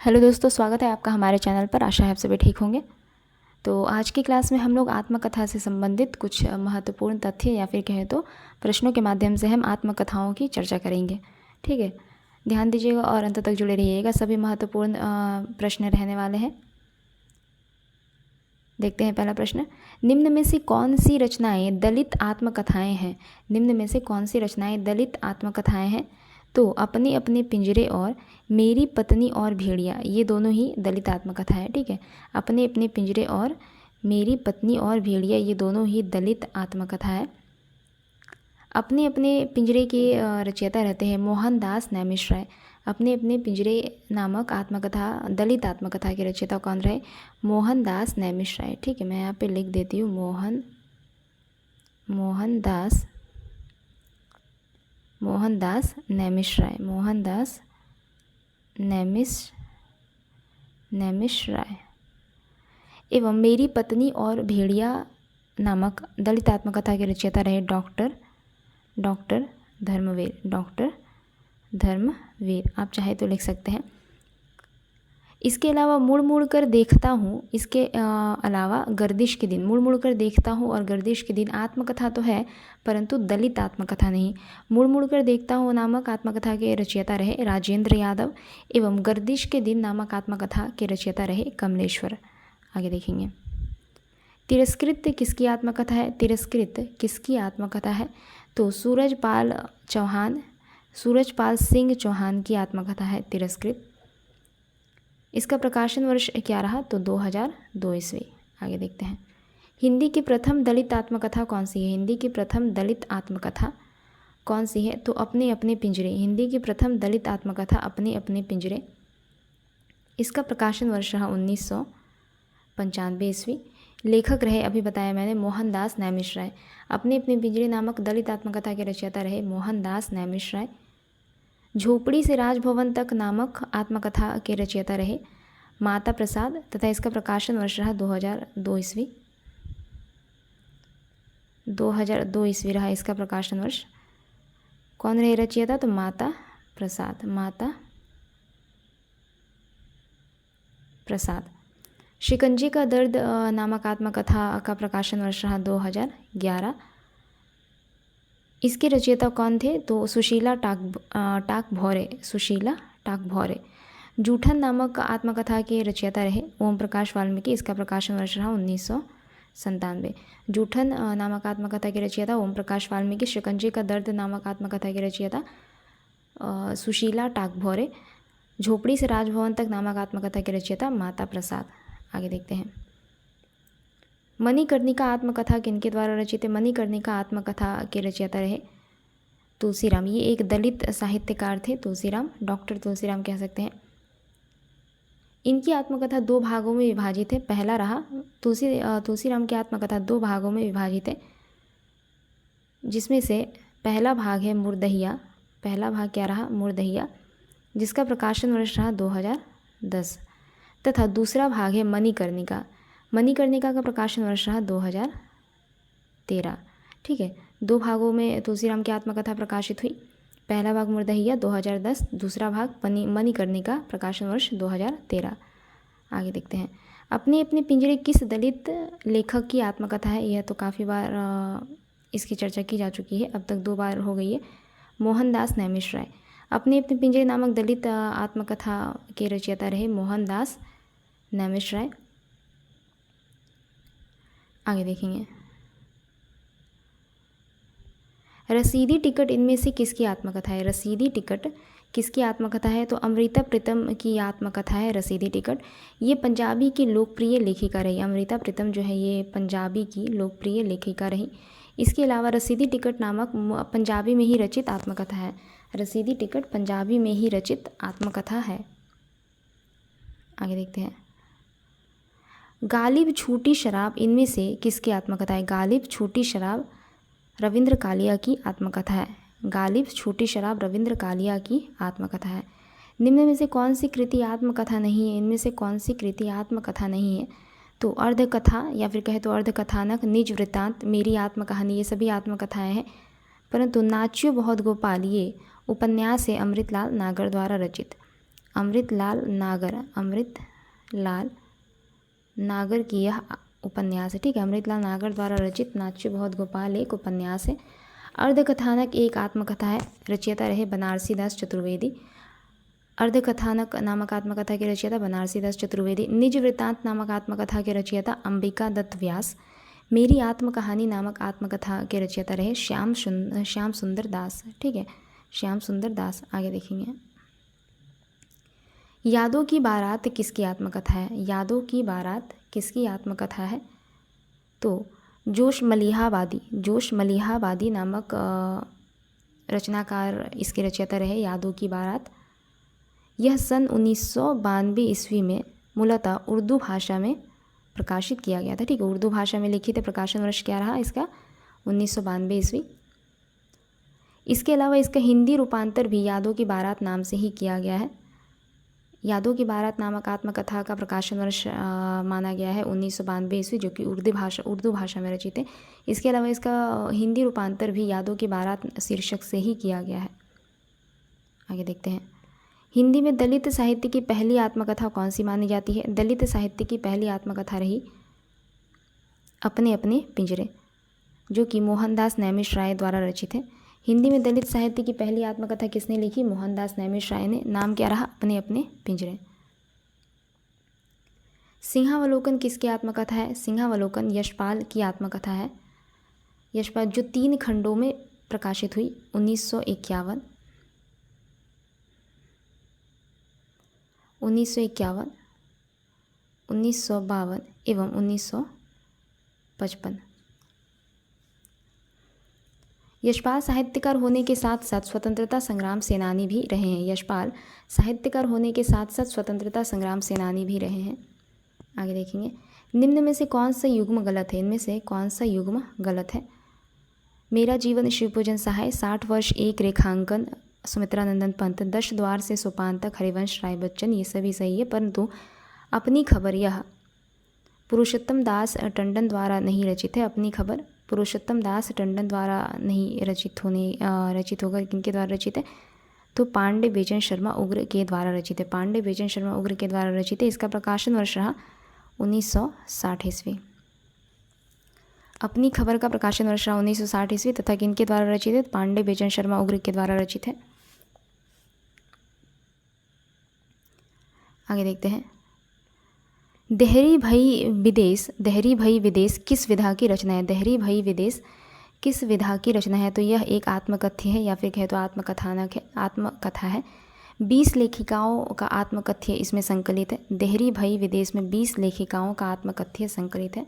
Hello दोस्तों, स्वागत है आपका हमारे चैनल पर। आशा है आप सभी ठीक होंगे। तो आज की क्लास में हम लोग आत्मकथा से संबंधित कुछ महत्वपूर्ण तथ्य या फिर कहें तो प्रश्नों के माध्यम से हम आत्मकथाओं की चर्चा करेंगे। ठीक है, ध्यान दीजिएगा और अंत तक जुड़े रहिएगा। सभी महत्वपूर्ण प्रश्न रहने वाले हैं। देखते हैं पहला प्रश्न। निम्न में से कौन सी रचनाएं दलित आत्मकथाएं हैं? निम्न में से कौन सी रचनाएं दलित आत्मकथाएं हैं? तो अपने अपने पिंजरे और मेरी पत्नी और भेड़िया, ये दोनों ही दलित आत्मकथा है। ठीक है, अपने अपने पिंजरे और मेरी पत्नी और भेड़िया, ये दोनों ही दलित आत्मकथा है। अपने अपने पिंजरे के रचयिता रहते हैं मोहनदास नैमिष। अपने अपने पिंजरे नामक आत्मकथा, दलित आत्मकथा के रचयिता कौन रहे? मोहनदास नैमिष। ठीक है, मैं यहाँ पे लिख देती हूँ मोहनदास नैमिष राय। एवं मेरी पत्नी और भेड़िया नामक दलित आत्मकथा के रचयिता रहे डॉक्टर धर्मवीर। आप चाहे तो लिख सकते हैं। इसके अलावा मुड़ मुड़ कर देखता हूँ, इसके अलावा गर्दिश के दिन, मुड़ मुड़ कर देखता हूँ और गर्दिश के दिन आत्मकथा तो है परंतु दलित आत्मकथा नहीं। मुड़ मुड़ कर देखता हूँ नामक आत्मकथा के रचयिता रहे राजेंद्र यादव एवं गर्दिश के दिन नामक आत्मकथा के रचयिता रहे कमलेश्वर। आगे देखेंगे। तिरस्कृत किसकी आत्मकथा है? तिरस्कृत किसकी आत्मकथा है? तो सूरजपाल सिंह चौहान की आत्मकथा है तिरस्कृत। इसका प्रकाशन वर्ष क्या रहा? तो 2002 ईस्वी। आगे देखते हैं। हिंदी की प्रथम दलित आत्मकथा कौन सी है? हिंदी की प्रथम दलित आत्मकथा कौन सी है? तो अपने अपने पिंजरे। हिंदी की प्रथम दलित आत्मकथा अपने अपने पिंजरे। इसका प्रकाशन वर्ष रहा 1995 ईस्वी। लेखक रहे, अभी बताया मैंने, मोहनदास नैमिष राय। अपने अपने पिंजरे नामक दलित आत्मकथा के रचयिता रहे मोहनदास नैमिष राय। झोपड़ी से राजभवन तक नामक आत्मकथा के रचयिता रहे माता प्रसाद तथा इसका प्रकाशन वर्ष रहा 2002 ईस्वी। 2002 ईस्वी रहा इसका प्रकाशन वर्ष। कौन रहे रचयिता? तो माता प्रसाद। शिकंजे का दर्द नामक आत्मकथा का प्रकाशन वर्ष रहा 2011। इसके रचयिता कौन थे? तो सुशीला टाक भौरे। जूठन नामक आत्मकथा के रचयिता रहे ओम प्रकाश वाल्मीकि। इसका प्रकाशन वर्ष रहा 1997। जूठन नामक आत्मकथा के रचयिता ओम प्रकाश वाल्मीकि। शिकंजे का दर्द नामक आत्मकथा के रचयिता सुशीला टाक भौरे। झोपड़ी से राजभवन तक नामक आत्मकथा के रचयिता माता प्रसाद। आगे देखते हैं। मणिकर्णिका आत्मकथा किनके द्वारा रचित है? मणिकर्णिका आत्मकथा के रचयिता रहे तुलसीराम। ये एक दलित साहित्यकार थे तुलसीराम, डॉक्टर तुलसीराम कह सकते हैं। इनकी आत्मकथा 2 भागों में विभाजित है। पहला रहा तुलसीराम की आत्मकथा 2 भागों में विभाजित है, जिसमें से पहला भाग है मुर्दहिया। पहला भाग क्या रहा? मुर्दहिया, जिसका प्रकाशन वर्ष रहा 2010। तथा दूसरा भाग है मणिकर्णिका। मणिकर्णिका का प्रकाशन वर्ष रहा 2013। ठीक है, 2 भागों में तुलसीराम की आत्मकथा प्रकाशित हुई। पहला भाग मुर्दहिया 2010, दूसरा भाग मणिकर्णिका, प्रकाशन वर्ष 2013। आगे देखते हैं। अपने अपने पिंजरे किस दलित लेखक की आत्मकथा है? यह तो काफ़ी बार इसकी चर्चा की जा चुकी है, अब तक 2 बार हो गई है। मोहनदास नैमिष राय। अपने अपने पिंजरे नामक दलित आत्मकथा के रचयिता रहे मोहनदास नैमिष राय। आगे देखेंगे। रसीदी टिकट इनमें से किसकी आत्मकथा है? रसीदी टिकट किसकी आत्मकथा है? तो अमृता प्रीतम की आत्मकथा है रसीदी टिकट। ये पंजाबी की लोकप्रिय लेखिका रही। अमृता प्रीतम जो है ये पंजाबी की लोकप्रिय लेखिका रही। इसके अलावा रसीदी टिकट नामक पंजाबी में ही रचित आत्मकथा है। रसीदी टिकट पंजाबी में ही रचित आत्मकथा है। आगे देखते हैं। गालिब छूटी शराब इनमें से किसकी आत्मकथा है? गालिब छूटी शराब रविंद्र कालिया की आत्मकथा है। गालिब छूटी शराब रविंद्र कालिया की आत्मकथा है। निम्न में से कौन सी कृति आत्मकथा नहीं है? इनमें से कौन सी कृति आत्मकथा नहीं है? तो अर्धकथा या फिर कहे तो अर्धकथानक, निज वृत्तांत, मेरी आत्मकहानी, ये सभी आत्मकथाएं हैं। परंतु नाच्यो बहुत गोपाल ये उपन्यास है अमृतलाल नागर द्वारा रचित। अमृतलाल नागर की यह उपन्यास है। ठीक है, अमृतलाल नागर द्वारा रचित नाच्य बहुत गोपाल एक उपन्यास है। अर्धकथानक एक आत्मकथा है, रचयिता रहे बनारसी दास चतुर्वेदी। अर्धकथानक नामक आत्मकथा के रचयिता बनारसी दास चतुर्वेदी। निज वृत्तांत नामक आत्मकथा के रचयिता अंबिका दत्त व्यास। मेरी आत्मकहानी नामक आत्मकथा के रचयिता रहे श्याम सुंदर दास। ठीक है, श्याम सुंदर दास। आगे देखेंगे, यादों की बारात किसकी आत्मकथा है? यादों की बारात किसकी आत्मकथा है? तो जोश मलिहाबादी नामक रचनाकार इसके रचयिता रहे यादों की बारात। यह सन 1992 ईस्वी में मूलतः उर्दू भाषा में प्रकाशित किया गया था। ठीक है, उर्दू भाषा में लिखित है। प्रकाशन वर्ष क्या रहा इसका? 1992 ईस्वी। इसके अलावा इसका हिंदी रूपांतर भी यादों की बारात नाम से ही किया गया है। यादों की बारात नामक आत्मकथा का प्रकाशन वर्ष माना गया है 1992 ईस्वी, जो कि उर्दू भाषा में रचित है। इसके अलावा इसका हिंदी रूपांतर भी यादों की बारात शीर्षक से ही किया गया है। आगे देखते हैं, हिंदी में दलित साहित्य की पहली आत्मकथा कौन सी मानी जाती है? दलित साहित्य की पहली आत्मकथा रही अपने अपने पिंजरे, जो कि मोहनदास नैमिष द्वारा रचित है। हिंदी में दलित साहित्य की पहली आत्मकथा किसने लिखी? मोहनदास नैमिष ने। नाम क्या रहा? अपने अपने पिंजरे। सिंहावलोकन किसकी आत्मकथा है? सिंहावलोकन यशपाल की आत्मकथा है। यशपाल, जो 3 खंडों में प्रकाशित हुई 1951, 1952 एवं 1955। यशपाल साहित्यकार होने के साथ साथ स्वतंत्रता संग्राम सेनानी भी रहे हैं। यशपाल साहित्यकार होने के साथ साथ स्वतंत्रता संग्राम सेनानी भी रहे हैं। आगे देखेंगे, निम्न में से कौन सा युग्म गलत है? इनमें से कौन सा युग्म गलत है? मेरा जीवन शिवपूजन सहाय, 60 वर्ष एक रेखांकन सुमित्रा नंदन पंत, 10 द्वार से सोपान तक हरिवंश राय बच्चन, ये सभी सही है। परंतु अपनी खबर यह पुरुषोत्तम दास टंडन द्वारा नहीं रचित है। अपनी खबर पुरुषोत्तम दास टंडन द्वारा नहीं रचित होकर किनके द्वारा रचित है? तो पांडे बेचन शर्मा उग्र के द्वारा रचित है। पांडे बेचन शर्मा उग्र के द्वारा रचित है। इसका प्रकाशन वर्ष रहा 1960 ईस्वी। अपनी खबर का प्रकाशन वर्ष रहा 1960 ईस्वी तथा किनके द्वारा रचित है? पांडे बेचन शर्मा उग्र के द्वारा रचित है। आगे देखते हैं, देहरी भई विदेश किस विधा की रचना है? देहरी भई विदेश किस विधा की रचना है? तो यह एक आत्मकथ्य है या फिर कहे तो आत्मकथा है। 20 लेखिकाओं का आत्मकथ्य इसमें संकलित है। देहरी भई विदेश में 20 लेखिकाओं का आत्मकथ्य संकलित है।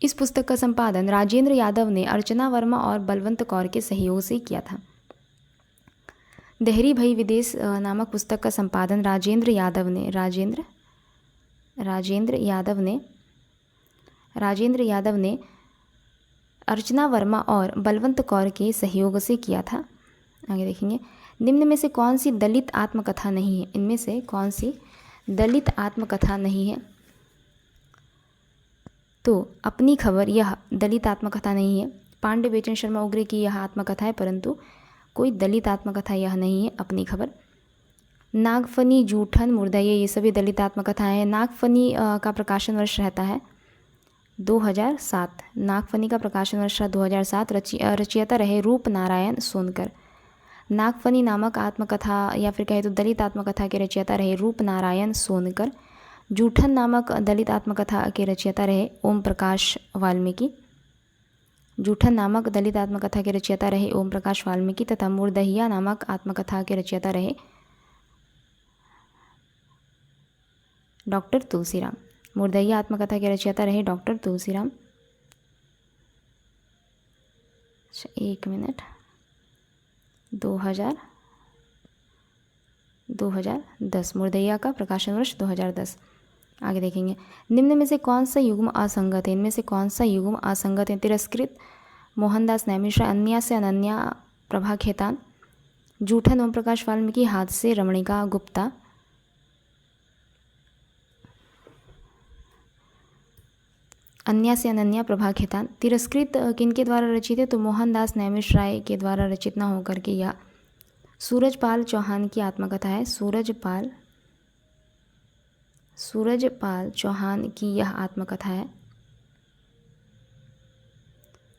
इस पुस्तक का संपादन राजेंद्र यादव ने अर्चना वर्मा और बलवंत कौर के सहयोग से किया था। देहरी भई विदेश नामक पुस्तक का संपादन राजेंद्र यादव ने अर्चना वर्मा और बलवंत कौर के सहयोग से किया था। आगे देखेंगे, निम्न में से कौन सी दलित आत्मकथा नहीं है? इनमें से कौन सी दलित आत्मकथा नहीं है? तो अपनी खबर यह दलित आत्मकथा नहीं है। पांडे बेचन शर्मा उग्र की यह आत्मकथा है, परंतु कोई दलित आत्मकथा यह नहीं है। अपनी खबर, नागफनी, जूठन, मुर्दये, ये सभी दलित आत्मकथाएं हैं। नागफनी का प्रकाशन वर्ष रहता है 2007। नागफनी का प्रकाशन वर्ष 2007। रचयिता रहे रूप नारायण सोनकर। नागफनी नामक आत्मकथा या फिर कहे तो दलित आत्मकथा के रचयिता रहे रूप नारायण सोनकर। जूठन नामक दलित आत्मकथा के रचयिता रहे ओम प्रकाश वाल्मीकि। जूठन नामक दलित आत्मकथा के रचयिता रहे ओम प्रकाश वाल्मीकि तथा मुर्दहिया नामक आत्मकथा के रचयिता रहे डॉक्टर तुलसीराम। मुर्दहिया आत्मकथा के रचयिता रहे डॉक्टर तुलसीराम। 1 मिनट, 2010 मुर्दहिया का प्रकाशन वर्ष 2010। आगे देखेंगे, निम्न में से कौन सा युग्म असंगत है? इनमें से कौन सा युग्म असंगत है? तिरस्कृत मोहनदास नैमिष, अन्या से अनन्या प्रभा खेतान। जूठन ओम प्रकाश वाल्मीकि, हाथ से रमणिका गुप्ता। अन्या से अनन्या प्रभा खेतान। तिरस्कृत किनके द्वारा रचित है? तो मोहनदास नैमिष राय के द्वारा रचित न होकर के यह सूरजपाल चौहान की आत्मकथा है। सूरजपाल चौहान की यह आत्मकथा है।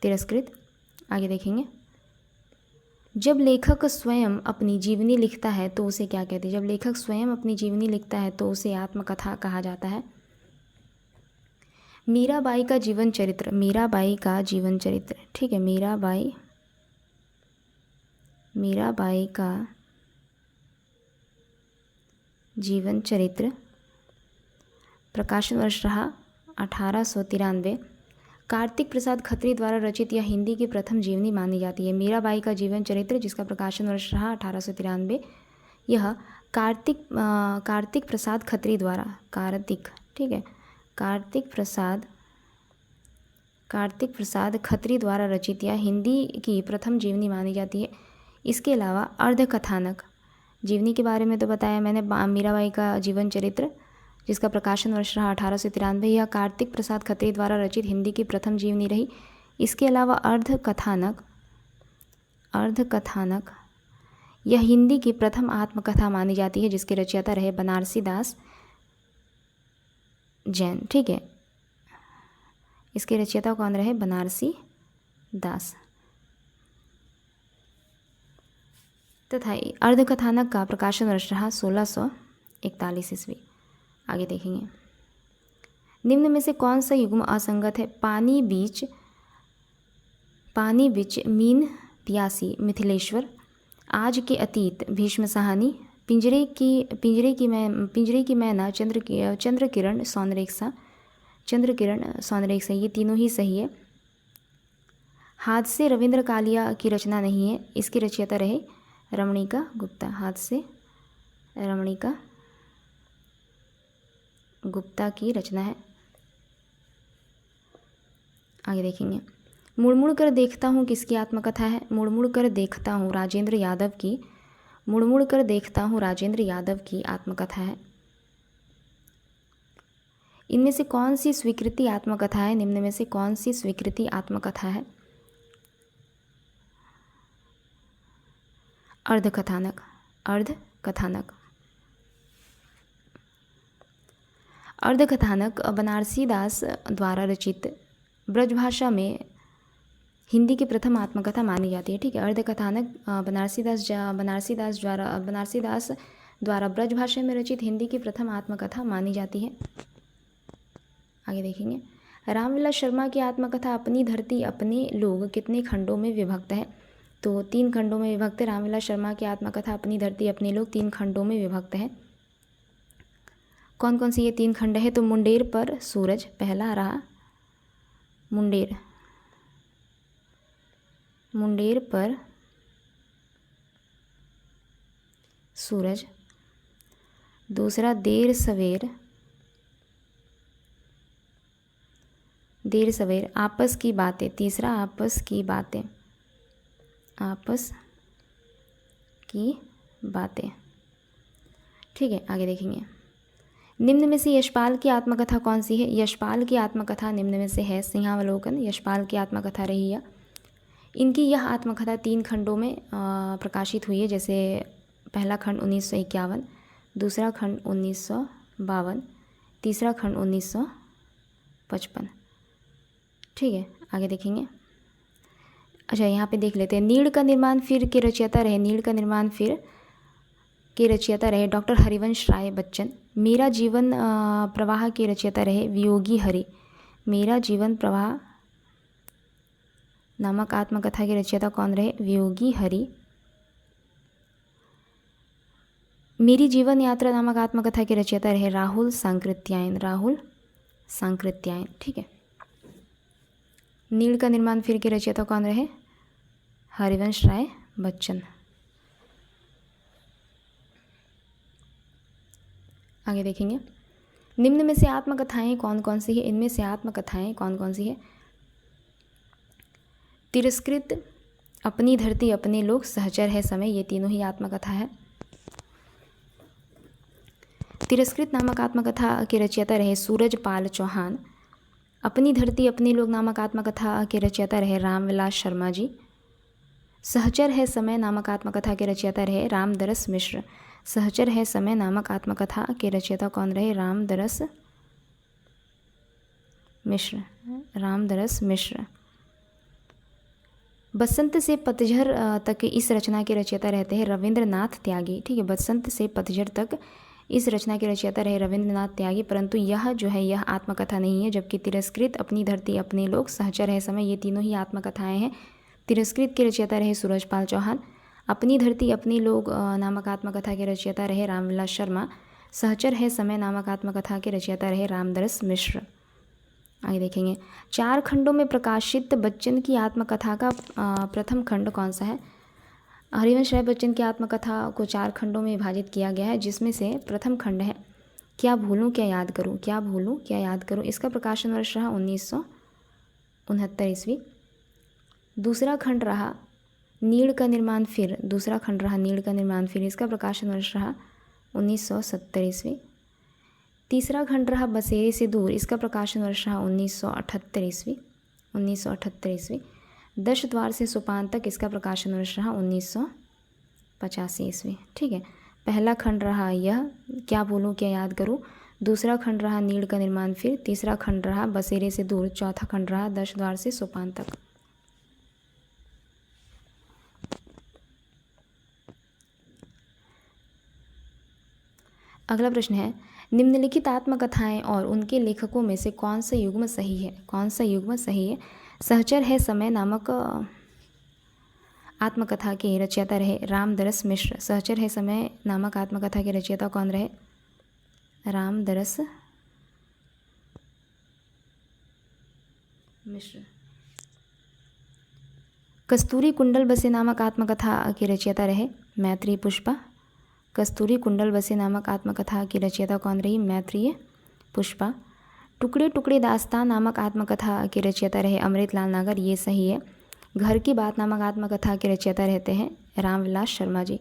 तिरस्कृत। आगे देखेंगे, जब लेखक स्वयं अपनी जीवनी लिखता है तो उसे क्या कहते हैं? जब लेखक स्वयं अपनी जीवनी लिखता है तो उसे आत्मकथा कहा जाता है। मीराबाई का जीवन चरित्र, मीराबाई का जीवन चरित्र, ठीक है, मीराबाई का जीवन चरित्र, प्रकाशन वर्ष रहा 1893। कार्तिक प्रसाद खत्री द्वारा रचित यह हिंदी की प्रथम जीवनी मानी जाती है। मीराबाई का जीवन चरित्र, जिसका प्रकाशन वर्ष रहा 1893, यह कार्तिक प्रसाद खत्री द्वारा, ठीक है, कार्तिक प्रसाद खत्री द्वारा रचित यह हिंदी की प्रथम जीवनी मानी जाती है। इसके अलावा अर्धकथानक, जीवनी के बारे में तो बताया मैंने, मीराबाई का जीवन चरित्र, जिसका प्रकाशन वर्ष रहा 1893, यह कार्तिक प्रसाद खत्री द्वारा रचित हिंदी की प्रथम जीवनी रही। इसके अलावा अर्धकथानक यह हिंदी की प्रथम आत्मकथा मानी जाती है, जिसके रचयिता रहे बनारसी दास जैन, ठीक है, इसके रचयिता कौन रहे? बनारसी दास। तथा अर्धकथानक का प्रकाशन वर्ष रहा 1641 ईस्वी। आगे देखेंगे, निम्न में से कौन सा युग्म असंगत है? पानी बीच मीन प्यासी मिथिलेश्वर, आज के अतीत भीष्म साहनी, पिंजरे की मैना चंद्रकिरण सौनरेखा, ये तीनों ही सही है। हादसे रविंद्र कालिया की रचना नहीं है, इसकी रचयिता रहे रमणीका गुप्ता। हादसे रमणीका गुप्ता की रचना है। आगे देखेंगे, मुड़ कर देखता हूँ किसकी आत्मकथा है? मुड़ कर देखता हूँ राजेंद्र यादव की, मुड़ कर देखता हूँ राजेंद्र यादव की आत्मकथा है। इनमें से कौन सी स्वीकृति आत्मकथा है? निम्न में से कौन सी स्वीकृति आत्मकथा है? अर्धकथानक बनारसी दास द्वारा रचित ब्रजभाषा में हिंदी की प्रथम आत्मकथा मानी जाती है, ठीक है। अर्धकथानक बनारसी दास द्वारा ब्रजभाषा में रचित हिंदी की प्रथम आत्मकथा मानी जाती है। आगे देखेंगे, रामविलास शर्मा की आत्मकथा अपनी धरती अपने लोग कितने खंडों में विभक्त है? तो 3 खंडों में विभक्त है। रामविलास शर्मा की आत्मकथा अपनी धरती अपने लोग 3 खंडों में विभक्त है। कौन कौन सी ये 3 खंड है? तो मुंडेर पर सूरज पहला रहा, मुंडेर पर सूरज, दूसरा देर सवेर आपस की बातें, तीसरा आपस की बातें, ठीक है। आगे देखेंगे, निम्न में से यशपाल की आत्मकथा कौन सी है? यशपाल की आत्मकथा निम्न में से है सिंहावलोकन, यशपाल की आत्मकथा रही है। इनकी यह आत्मकथा 3 खंडों में प्रकाशित हुई है, जैसे पहला खंड 1951, दूसरा खंड 1952, तीसरा खंड 1955, ठीक है। आगे देखेंगे, अच्छा यहाँ पे देख लेते हैं, नीड़ का निर्माण फिर के रचयिता रहे डॉक्टर हरिवंश राय बच्चन। मेरा जीवन प्रवाह के रचयिता रहे वियोगी हरि। मेरा जीवन प्रवाह नामक आत्मकथा के रचयिता कौन रहे? वियोगी हरि। मेरी जीवन यात्रा नामक आत्मकथा के रचयिता रहे राहुल सांकृत्यायन, ठीक है। नीड़ का निर्माण फिर के रचयिता कौन रहे? हरिवंश राय बच्चन। आगे देखेंगे, निम्न में से आत्मकथाएं कौन कौन सी है? इनमें से आत्मकथाएं कौन कौन सी है? तिरस्कृत, अपनी धरती अपने लोग, सहचर है समय, ये तीनों ही आत्मकथा है। तिरस्कृत नामक आत्मकथा के रचयिता रहे सूरजपाल चौहान। अपनी धरती अपने लोग नामक आत्मकथा के रचयिता रहे रामविलास शर्मा जी। सहचर है समय नामक आत्मकथा के रचयिता रहे रामदरस मिश्र। सहचर है समय नामक आत्मकथा के रचयिता कौन रहे? रामदरस मिश्र। रामदरस मिश्र। बसंत से पतझड़ तक इस रचना के रचयिता रहते हैं रविंद्रनाथ त्यागी। ठीक है, बसंत से पतझड़ तक इस रचना के रचयिता रहे रविंद्रनाथ त्यागी, परंतु यह जो है यह आत्मकथा नहीं है। जबकि तिरस्कृत, अपनी धरती, अपने लोग, सहचर है समय, ये तीनों ही आत्मकथाएं हैं। तिरस्कृत के रचयिता रहे सूरजपाल चौहान। अपनी धरती अपने लोग नामक आत्मकथा के रचयिता रहे रामविलास शर्मा। सहचर है समय नामक आत्मकथा के रचयिता रहे रामदरस मिश्र। आगे देखेंगे, 4 खंडों में प्रकाशित बच्चन की आत्मकथा का प्रथम खंड कौन सा है? हरिवंश राय बच्चन की आत्मकथा को 4 खंडों में विभाजित किया गया है, जिसमें से प्रथम खंड है क्या भूलूं क्या याद करूं। क्या भूलूं क्या याद करूं, इसका प्रकाशन वर्ष रहा 1969 ईस्वी। दूसरा खंड रहा नीड़ का निर्माण फिर। दूसरा खंड रहा नीड़ का निर्माण फिर, इसका प्रकाशन वर्ष रहा 1970 ईस्वी। तीसरा खंड रहा बसेरे से दूर, इसका प्रकाशन वर्ष रहा 1978 ईस्वी। 1978 ईस्वी। 10 द्वार से सोपान तक, इसका प्रकाशन वर्ष रहा 1985 ईस्वी। ठीक है, पहला खंड रहा यह क्या भूलूं क्या याद करूं। दूसरा खंड रहा नीड़ का निर्माण फिर। तीसरा खंड रहा बसेरे से दूर। चौथा खंड रहा 10 द्वार से सोपान तक। अगला प्रश्न है, निम्नलिखित आत्मकथाएं और उनके लेखकों में से कौन सा युग्म सही है? कौन सा युग्म सही है? सहचर है समय नामक आत्मकथा के रचयिता रहे रामदरस मिश्र। सहचर है समय नामक आत्मकथा के रचयिता कौन रहे? रामदरस मिश्र। कस्तूरी कुंडल बसे नामक आत्मकथा के रचयिता रहे मैत्रेय पुष्पा। कस्तूरी कुंडल बसे नामक आत्मकथा की रचयिता कौन रही? मैत्रेय पुष्पा। टुकड़े टुकड़े दास्तान नामक आत्मकथा के रचयिता रहे अमृतलाल नागर, ये सही है। घर की बात नामक आत्मकथा के रचयिता रहते हैं रामविलास शर्मा जी।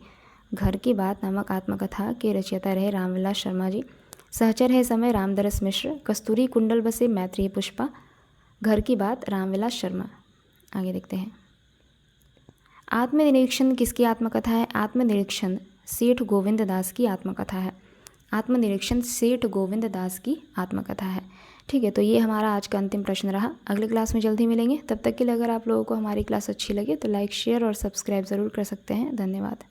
घर की बात नामक आत्मकथा के रचयिता रहे रामविलास शर्मा जी। सहचर है समय रामदरस मिश्र। कस्तूरी कुंडल बसे मैत्रेय पुष्पा। घर की बात रामविलास शर्मा। आगे देखते हैं, आत्मनिरीक्षण किसकी आत्मकथा है? आत्मनिरीक्षण सेठ गोविंद दास की आत्मकथा है। आत्मनिरीक्षण सेठ गोविंद दास की आत्मकथा है। ठीक है, तो ये हमारा आज का अंतिम प्रश्न रहा। अगले क्लास में जल्दी मिलेंगे। तब तक के लिए अगर आप लोगों को हमारी क्लास अच्छी लगे तो लाइक, शेयर और सब्सक्राइब ज़रूर कर सकते हैं। धन्यवाद।